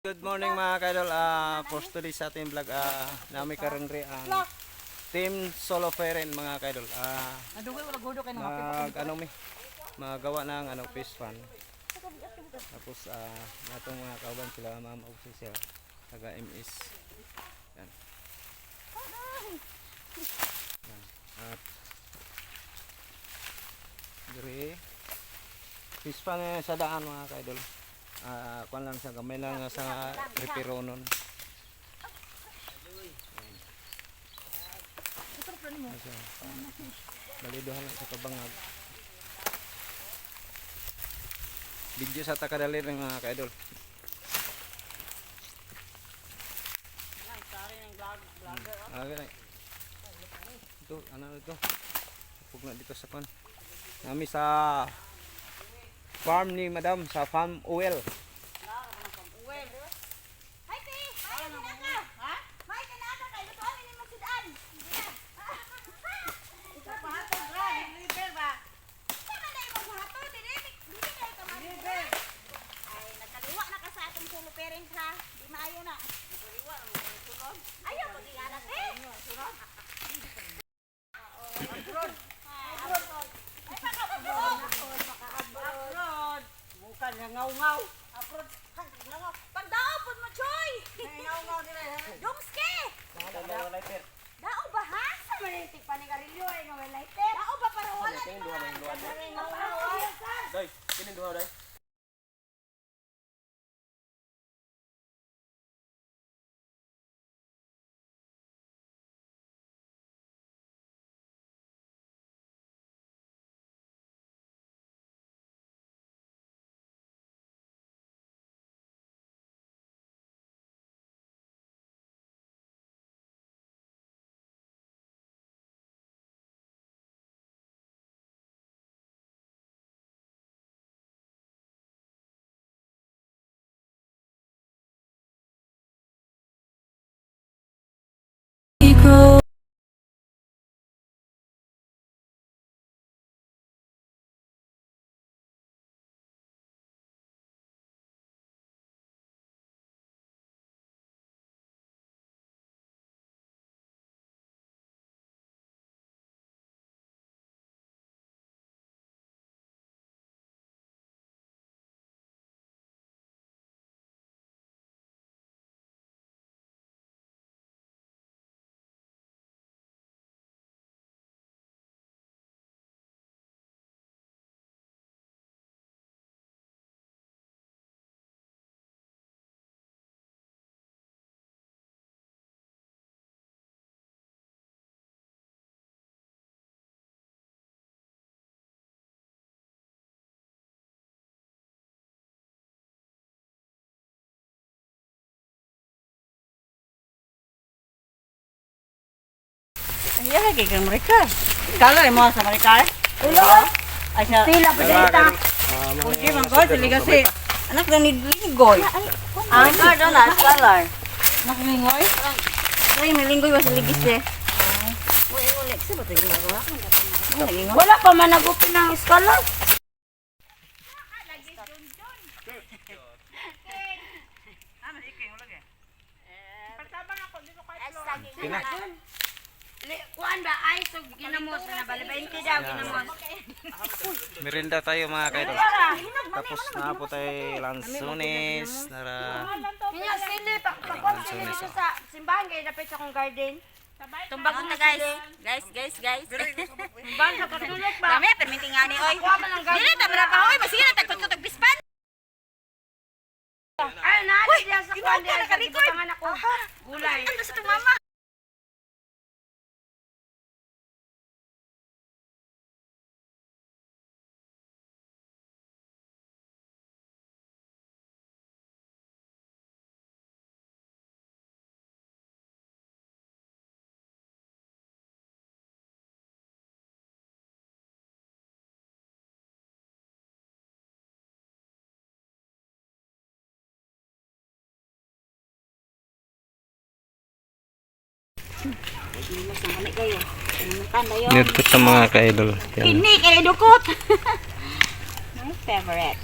Good morning mga kaidol. For today sa ating vlog, nami karon ri ang Team Solo Ferren mga kaidol. Magawa ng fish pan. Tapos natong mga kauban sila Ma'am Official taga MS. Yan. Yan. At diri fish pan sa daan mga kaidol. Kuan lang sa gamay lang sa repironon. Balidohan lang sa kabangag. Video sa takadali ng mga kaidol. Ito, ano ito? Pug na dito sa pan. Nami sa farm ni Madam, sa farm oil. Ngaw-ngaw. Pagdao po mo, Choy! Ngaw-ngaw nila. Dumski! Dao ba, ha? Sa manitik pa ni Garillo ay nga may lighter. Dao ba para wala? Day, kinin duha day. Iya lagi ke mereka. Kalau mau sama mereka, ulo. Asya. Sila pa dita. Kunci mangko sila kasi anak ni Linggoy. Ang kada na scholar. Anak ni Linggoy. Ay, ni Linggoy was ligis eh. Mo ulit sa batay ko. Wala pa man nagupin ng scholar. Kuan ba ay so ginamos na balibayin ki daw ginamos. Merinda tayo mga kaidol. Tapos na po tayo lansones, nara. Minya sili pakon sili sa simbahan kay dapat sa kong garden. Tumbag na guys. Guys. Tumbag sa katulog ba? Dami perminti nga ni oy. Dili ta bra pa oy, masira ta kututog bispan. Ay na diya sa kwan diya sa gibutangan ako. Gulay. Ano sa mama? Dito sa mga ka-idol. Kini kay dukot. My favorite.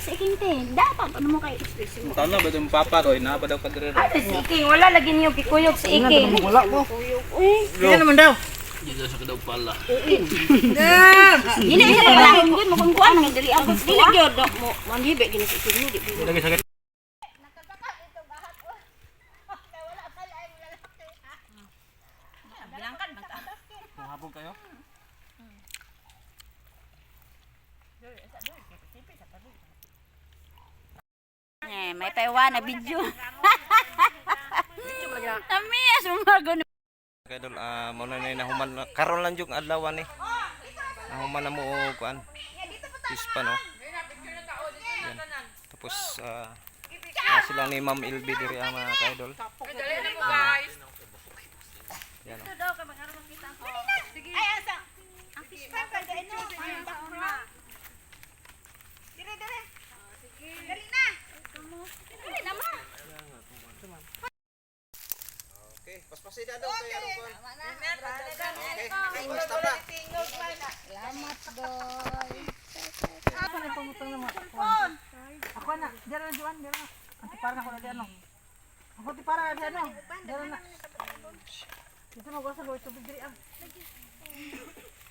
sa iking te. Dapat ano mo kay Tama ba itong papa ko? Na ba daw kadre? Ano si iking? Wala lagi niyo kikuyog si iking. Wala mo. Uy. Hindi naman daw. Dito sa kadaw pala. Dili sa pala hindi mo kung kuan dili ako dili gyud mo manhibe gini sa iking di. Lagi sakit. Bilangkan man ka. Hapon kayo? May paiwa na video. Kami sumagon. Kaya dol, muna na nahuman na. Karon lang yung adlaw ni. Nahuman na mo og kuan. Pispa no. Yan. Tapos sila ni Ma'am LB diri ang mga kaidol. Yan. Ay asa. Ang fish fry pa dai no. Dire dire. Sige. Dali na. Dali na ma. Okay, paspasin na daw kay Aron. Okay, basta na. Salamat boy. Ako na pumutong na mo. Ako na. Diyan na Juan, diyan na. Antipara na ko na diyan no. Ako antipara na diyan no. Diyan na. Dito mo gasa lo tubig diri ah.